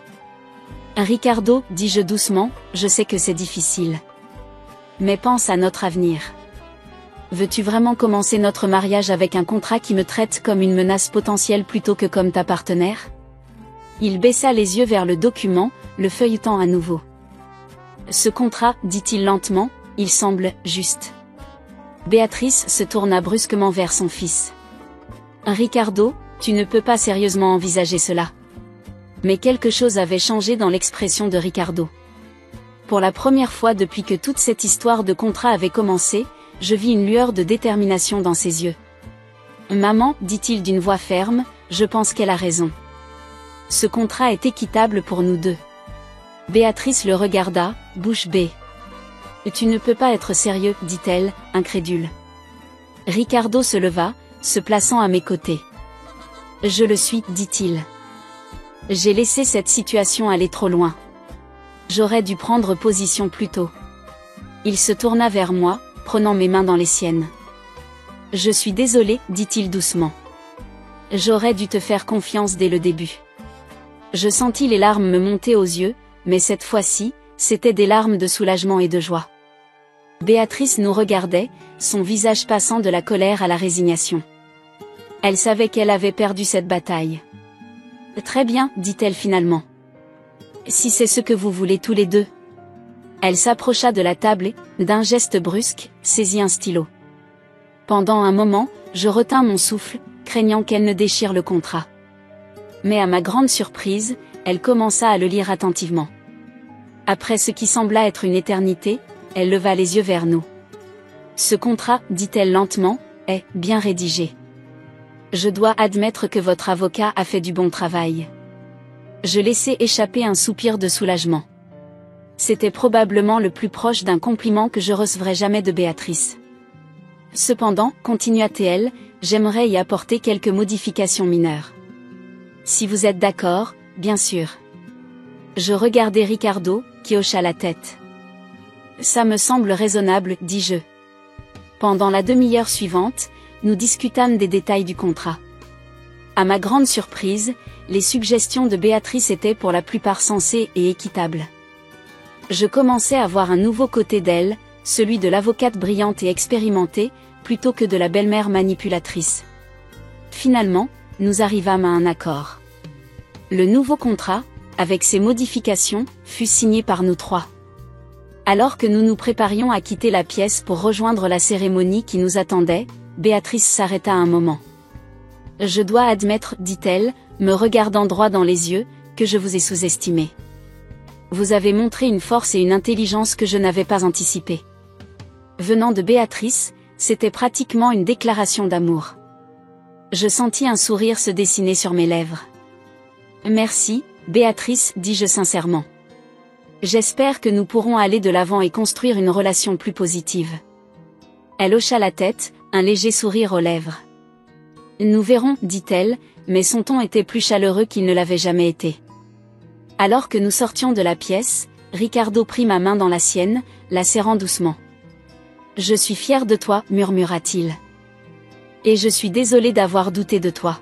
« Ricardo, dis-je doucement, je sais que c'est difficile. Mais pense à notre avenir. Veux-tu vraiment commencer notre mariage avec un contrat qui me traite comme une menace potentielle plutôt que comme ta partenaire ?» Il baissa les yeux vers le document, le feuilletant à nouveau. « Ce contrat, dit-il lentement, il semble juste. » Béatrice se tourna brusquement vers son fils. « Ricardo, Tu ne peux pas sérieusement envisager cela. Mais quelque chose avait changé dans l'expression de Ricardo. Pour la première fois depuis que toute cette histoire de contrat avait commencé, je vis une lueur de détermination dans ses yeux. Maman, dit-il d'une voix ferme, je pense qu'elle a raison. Ce contrat est équitable pour nous deux. Béatrice le regarda, bouche bée. Tu ne peux pas être sérieux, dit-elle, incrédule. Ricardo se leva, se plaçant à mes côtés. Je le suis, dit-il. J'ai laissé cette situation aller trop loin. J'aurais dû prendre position plus tôt. Il se tourna vers moi, prenant mes mains dans les siennes. Je suis désolé, dit-il doucement. J'aurais dû te faire confiance dès le début. Je sentis les larmes me monter aux yeux, mais cette fois-ci, c'étaient des larmes de soulagement et de joie. Béatrice nous regardait, son visage passant de la colère à la résignation. Elle savait qu'elle avait perdu cette bataille. Très bien, dit-elle finalement. Si c'est ce que vous voulez tous les deux. Elle s'approcha de la table et, d'un geste brusque, saisit un stylo. Pendant un moment, je retins mon souffle, craignant qu'elle ne déchire le contrat. Mais à ma grande surprise, elle commença à le lire attentivement. Après ce qui sembla être une éternité, elle leva les yeux vers nous. Ce contrat, dit-elle lentement, est bien rédigé. Je dois admettre que votre avocat a fait du bon travail. Je laissai échapper un soupir de soulagement. C'était probablement le plus proche d'un compliment que je recevrais jamais de Béatrice. Cependant, continua-t-elle, j'aimerais y apporter quelques modifications mineures. Si vous êtes d'accord, bien sûr. Je regardai Ricardo, qui hocha la tête. Ça me semble raisonnable, dis-je. Pendant la demi-heure suivante, nous discutâmes des détails du contrat. À ma grande surprise, les suggestions de Béatrice étaient pour la plupart sensées et équitables. Je commençais à voir un nouveau côté d'elle, celui de l'avocate brillante et expérimentée, plutôt que de la belle-mère manipulatrice. Finalement, nous arrivâmes à un accord. Le nouveau contrat, avec ses modifications, fut signé par nous trois. Alors que nous nous préparions à quitter la pièce pour rejoindre la cérémonie qui nous attendait, Béatrice s'arrêta un moment. « Je dois admettre, dit-elle, me regardant droit dans les yeux, que je vous ai sous-estimé. Vous avez montré une force et une intelligence que je n'avais pas anticipées. » Venant de Béatrice, c'était pratiquement une déclaration d'amour. Je sentis un sourire se dessiner sur mes lèvres. « Merci, Béatrice, dis-je sincèrement. J'espère que nous pourrons aller de l'avant et construire une relation plus positive. » Elle hocha la tête, un léger sourire aux lèvres. « Nous verrons, dit-elle, mais son ton était plus chaleureux qu'il ne l'avait jamais été. » Alors que nous sortions de la pièce, Ricardo prit ma main dans la sienne, la serrant doucement. « Je suis fier de toi, murmura-t-il. Et je suis désolé d'avoir douté de toi. »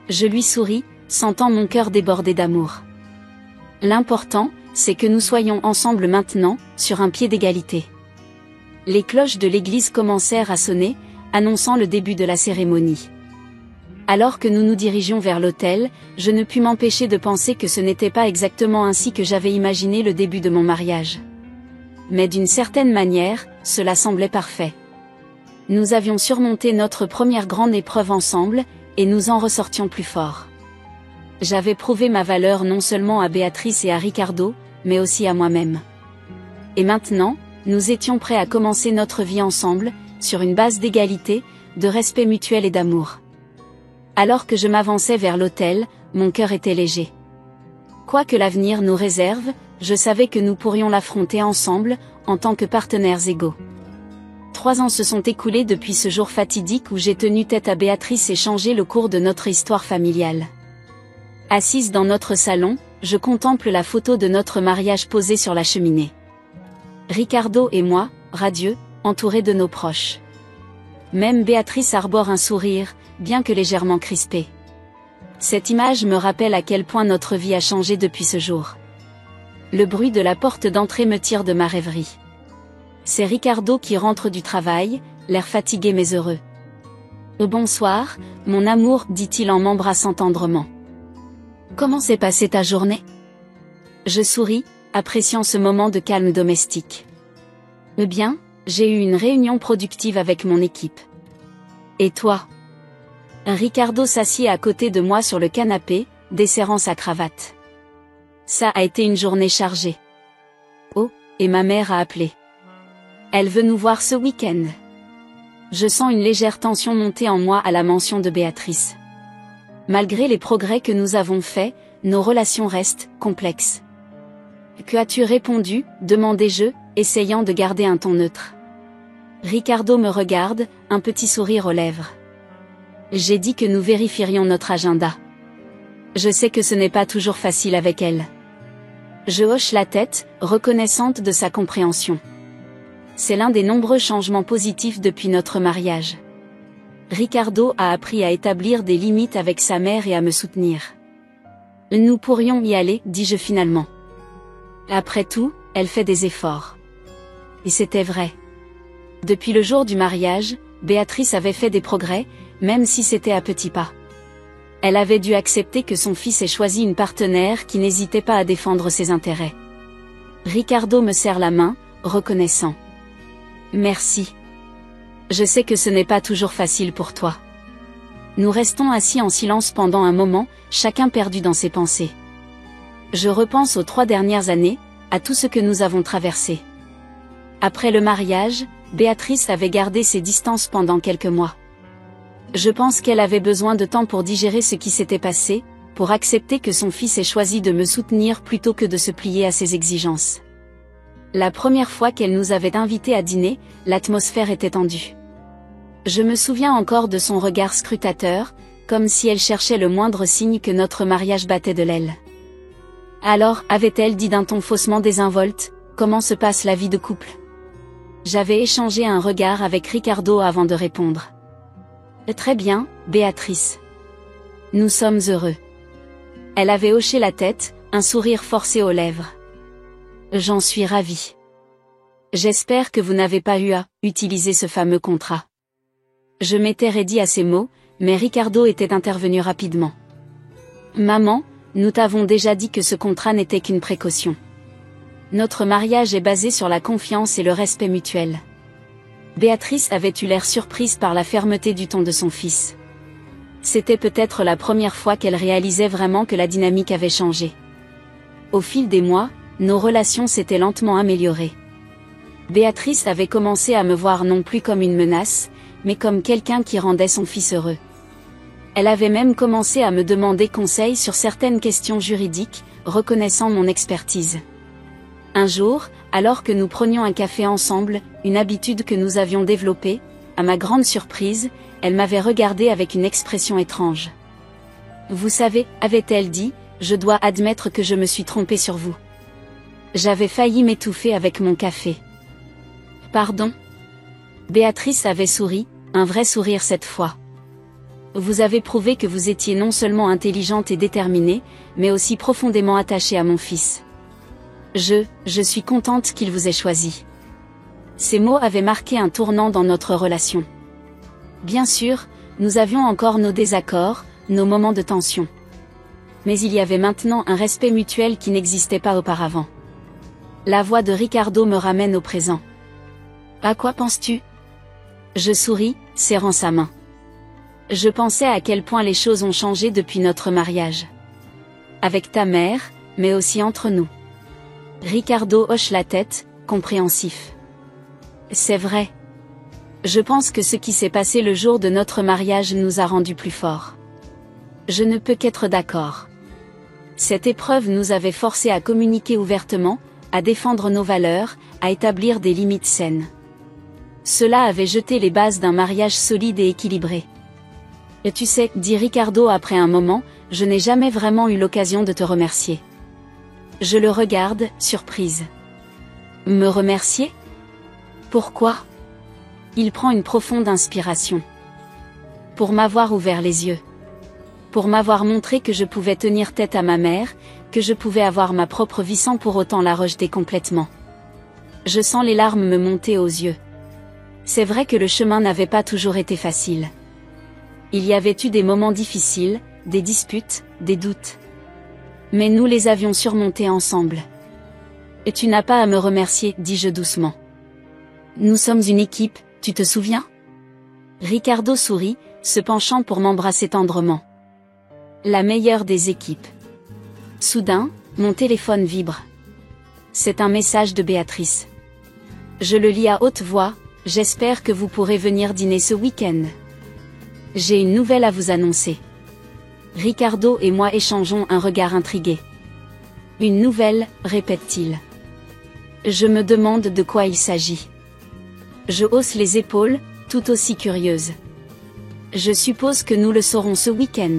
Je lui souris, sentant mon cœur déborder d'amour. L'important, c'est que nous soyons ensemble maintenant, sur un pied d'égalité. Les cloches de l'église commencèrent à sonner, annonçant le début de la cérémonie. Alors que nous nous dirigions vers l'autel, je ne pus m'empêcher de penser que ce n'était pas exactement ainsi que j'avais imaginé le début de mon mariage. Mais d'une certaine manière, cela semblait parfait. Nous avions surmonté notre première grande épreuve ensemble, et nous en ressortions plus forts. J'avais prouvé ma valeur non seulement à Béatrice et à Ricardo, mais aussi à moi-même. Et maintenant, nous étions prêts à commencer notre vie ensemble, sur une base d'égalité, de respect mutuel et d'amour. Alors que je m'avançais vers l'autel, mon cœur était léger. Quoi que l'avenir nous réserve, je savais que nous pourrions l'affronter ensemble, en tant que partenaires égaux. 3 ans se sont écoulés depuis ce jour fatidique où j'ai tenu tête à Béatrice et changé le cours de notre histoire familiale. Assise dans notre salon, je contemple la photo de notre mariage posée sur la cheminée. Ricardo et moi, radieux, entourés de nos proches. Même Béatrice arbore un sourire, bien que légèrement crispé. Cette image me rappelle à quel point notre vie a changé depuis ce jour. Le bruit de la porte d'entrée me tire de ma rêverie. C'est Ricardo qui rentre du travail, l'air fatigué mais heureux. « Bonsoir, mon amour, dit-il en m'embrassant tendrement. Comment s'est passée ta journée ? » Je souris, appréciant ce moment de calme domestique. « Bien, j'ai eu une réunion productive avec mon équipe. Et toi ? Ricardo s'assied à côté de moi sur le canapé, desserrant sa cravate. Ça a été une journée chargée. Oh, et ma mère a appelé. Elle veut nous voir ce week-end. Je sens une légère tension monter en moi à la mention de Béatrice. Malgré les progrès que nous avons faits, nos relations restent complexes. Que as-tu répondu, demandai-je, essayant de garder un ton neutre. Ricardo me regarde, un petit sourire aux lèvres. J'ai dit que nous vérifierions notre agenda. Je sais que ce n'est pas toujours facile avec elle. Je hoche la tête, reconnaissante de sa compréhension. C'est l'un des nombreux changements positifs depuis notre mariage. Ricardo a appris à établir des limites avec sa mère et à me soutenir. Nous pourrions y aller, dis-je finalement. Après tout, elle fait des efforts. Et c'était vrai. Depuis le jour du mariage, Béatrice avait fait des progrès, même si c'était à petits pas. Elle avait dû accepter que son fils ait choisi une partenaire qui n'hésitait pas à défendre ses intérêts. Ricardo me serre la main, reconnaissant. Merci. Je sais que ce n'est pas toujours facile pour toi. Nous restons assis en silence pendant un moment, chacun perdu dans ses pensées. Je repense aux 3 dernières années, à tout ce que nous avons traversé. Après le mariage, Béatrice avait gardé ses distances pendant quelques mois. Je pense qu'elle avait besoin de temps pour digérer ce qui s'était passé, pour accepter que son fils ait choisi de me soutenir plutôt que de se plier à ses exigences. La première fois qu'elle nous avait invités à dîner, l'atmosphère était tendue. Je me souviens encore de son regard scrutateur, comme si elle cherchait le moindre signe que notre mariage battait de l'aile. Alors, avait-elle dit d'un ton faussement désinvolte, comment se passe la vie de couple? J'avais échangé un regard avec Ricardo avant de répondre. Très bien, Béatrice. Nous sommes heureux. Elle avait hoché la tête, un sourire forcé aux lèvres. J'en suis ravie. J'espère que vous n'avez pas eu à utiliser ce fameux contrat. Je m'étais raidi à ces mots, mais Ricardo était intervenu rapidement. Maman, nous t'avons déjà dit que ce contrat n'était qu'une précaution. Notre mariage est basé sur la confiance et le respect mutuel. Béatrice avait eu l'air surprise par la fermeté du ton de son fils. C'était peut-être la première fois qu'elle réalisait vraiment que la dynamique avait changé. Au fil des mois, nos relations s'étaient lentement améliorées. Béatrice avait commencé à me voir non plus comme une menace, mais comme quelqu'un qui rendait son fils heureux. Elle avait même commencé à me demander conseil sur certaines questions juridiques, reconnaissant mon expertise. Un jour, alors que nous prenions un café ensemble, une habitude que nous avions développée, à ma grande surprise, elle m'avait regardé avec une expression étrange. Vous savez, avait-elle dit, je dois admettre que je me suis trompée sur vous. J'avais failli m'étouffer avec mon café. Pardon? Béatrice avait souri, un vrai sourire cette fois. Vous avez prouvé que vous étiez non seulement intelligente et déterminée, mais aussi profondément attachée à mon fils. Je suis contente qu'il vous ait choisi. Ces mots avaient marqué un tournant dans notre relation. Bien sûr, nous avions encore nos désaccords, nos moments de tension. Mais il y avait maintenant un respect mutuel qui n'existait pas auparavant. La voix de Ricardo me ramène au présent. À quoi penses-tu? Je souris, serrant sa main. Je pensais à quel point les choses ont changé depuis notre mariage. Avec ta mère, mais aussi entre nous. Ricardo hoche la tête, compréhensif. C'est vrai. Je pense que ce qui s'est passé le jour de notre mariage nous a rendus plus forts. Je ne peux qu'être d'accord. Cette épreuve nous avait forcés à communiquer ouvertement, à défendre nos valeurs, à établir des limites saines. Cela avait jeté les bases d'un mariage solide et équilibré. Et tu sais, dit Ricardo après un moment, je n'ai jamais vraiment eu l'occasion de te remercier. Je le regarde, surprise. Me remercier? Pourquoi? Il prend une profonde inspiration. Pour m'avoir ouvert les yeux. Pour m'avoir montré que je pouvais tenir tête à ma mère, que je pouvais avoir ma propre vie sans pour autant la rejeter complètement. Je sens les larmes me monter aux yeux. C'est vrai que le chemin n'avait pas toujours été facile. Il y avait eu des moments difficiles, des disputes, des doutes. Mais nous les avions surmontés ensemble. Et tu n'as pas à me remercier, dis-je doucement. Nous sommes une équipe, tu te souviens? Ricardo sourit, se penchant pour m'embrasser tendrement. La meilleure des équipes. Soudain, mon téléphone vibre. C'est un message de Béatrice. Je le lis à haute voix: j'espère que vous pourrez venir dîner ce week-end. J'ai une nouvelle à vous annoncer. Ricardo et moi échangeons un regard intrigué. Une nouvelle, répète-t-il. Je me demande de quoi il s'agit. Je hausse les épaules, tout aussi curieuse. Je suppose que nous le saurons ce week-end.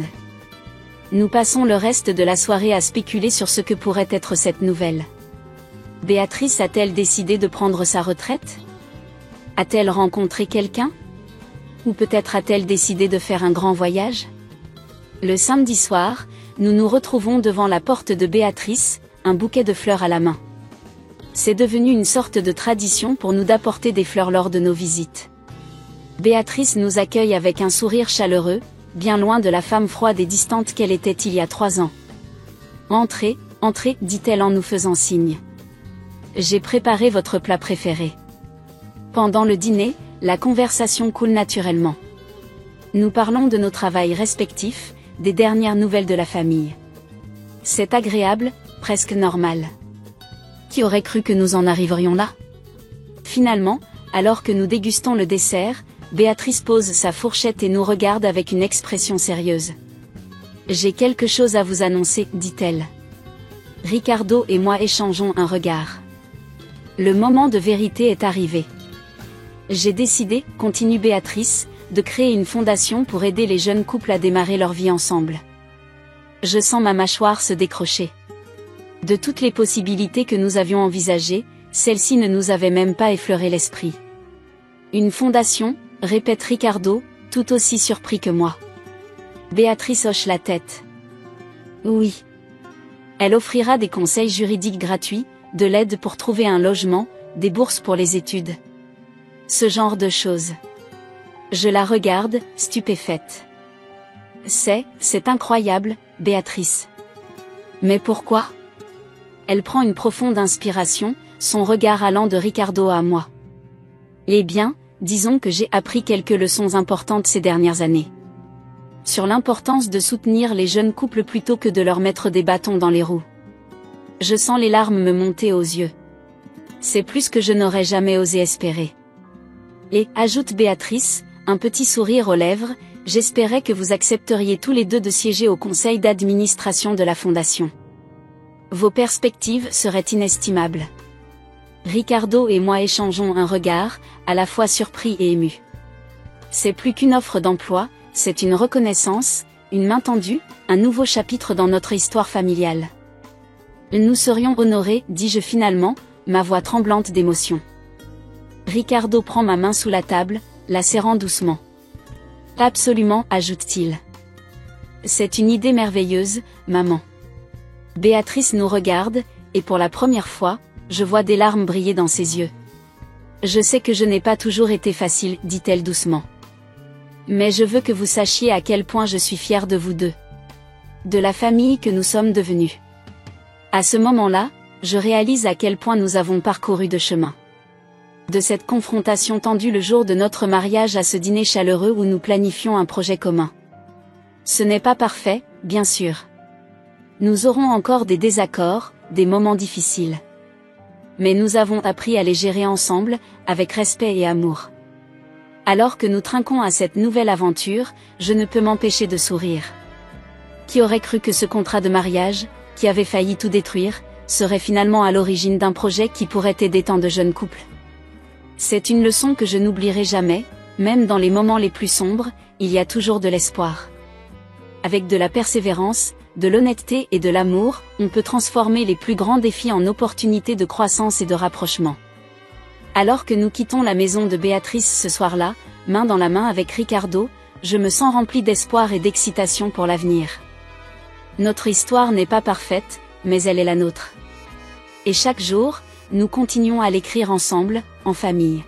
Nous passons le reste de la soirée à spéculer sur ce que pourrait être cette nouvelle. Béatrice a-t-elle décidé de prendre sa retraite? A-t-elle rencontré quelqu'un? Ou peut-être a-t-elle décidé de faire un grand voyage? Le samedi soir, nous nous retrouvons devant la porte de Béatrice, un bouquet de fleurs à la main. C'est devenu une sorte de tradition pour nous d'apporter des fleurs lors de nos visites. Béatrice nous accueille avec un sourire chaleureux, bien loin de la femme froide et distante qu'elle était il y a 3 ans. « Entrez, entrez » dit-elle en nous faisant signe. « J'ai préparé votre plat préféré. » Pendant le dîner, la conversation coule naturellement. Nous parlons de nos travails respectifs, des dernières nouvelles de la famille. C'est agréable, presque normal. Qui aurait cru que nous en arriverions là? Finalement, alors que nous dégustons le dessert, Béatrice pose sa fourchette et nous regarde avec une expression sérieuse. « J'ai quelque chose à vous annoncer » dit-elle. Ricardo et moi échangeons un regard. Le moment de vérité est arrivé. J'ai décidé, continue Béatrice, de créer une fondation pour aider les jeunes couples à démarrer leur vie ensemble. Je sens ma mâchoire se décrocher. De toutes les possibilités que nous avions envisagées, celle-ci ne nous avait même pas effleuré l'esprit. Une fondation, répète Ricardo, tout aussi surpris que moi. Béatrice hoche la tête. Oui. Elle offrira des conseils juridiques gratuits, de l'aide pour trouver un logement, des bourses pour les études. Ce genre de choses. Je la regarde, stupéfaite. C'est incroyable, Béatrice. Mais pourquoi? Elle prend une profonde inspiration, son regard allant de Ricardo à moi. Eh bien, disons que j'ai appris quelques leçons importantes ces dernières années. Sur l'importance de soutenir les jeunes couples plutôt que de leur mettre des bâtons dans les roues. Je sens les larmes me monter aux yeux. C'est plus que je n'aurais jamais osé espérer. Et, ajoute Béatrice, un petit sourire aux lèvres, j'espérais que vous accepteriez tous les deux de siéger au conseil d'administration de la fondation. Vos perspectives seraient inestimables. Ricardo et moi échangeons un regard, à la fois surpris et ému. C'est plus qu'une offre d'emploi, c'est une reconnaissance, une main tendue, un nouveau chapitre dans notre histoire familiale. Nous serions honorés, dis-je finalement, ma voix tremblante d'émotion. Ricardo prend ma main sous la table, la serrant doucement. Absolument, ajoute-t-il. C'est une idée merveilleuse, maman. Béatrice nous regarde, et pour la première fois, je vois des larmes briller dans ses yeux. Je sais que je n'ai pas toujours été facile, dit-elle doucement. Mais je veux que vous sachiez à quel point je suis fière de vous deux. De la famille que nous sommes devenus. À ce moment-là, je réalise à quel point nous avons parcouru de chemin. De cette confrontation tendue le jour de notre mariage à ce dîner chaleureux où nous planifions un projet commun. Ce n'est pas parfait, bien sûr. Nous aurons encore des désaccords, des moments difficiles. Mais nous avons appris à les gérer ensemble, avec respect et amour. Alors que nous trinquons à cette nouvelle aventure, je ne peux m'empêcher de sourire. Qui aurait cru que ce contrat de mariage, qui avait failli tout détruire, serait finalement à l'origine d'un projet qui pourrait aider tant de jeunes couples? C'est une leçon que je n'oublierai jamais, même dans les moments les plus sombres, il y a toujours de l'espoir. Avec de la persévérance, de l'honnêteté et de l'amour, on peut transformer les plus grands défis en opportunités de croissance et de rapprochement. Alors que nous quittons la maison de Béatrice ce soir-là, main dans la main avec Ricardo, je me sens rempli d'espoir et d'excitation pour l'avenir. Notre histoire n'est pas parfaite, mais elle est la nôtre. Et chaque jour, nous continuons à l'écrire ensemble, en famille.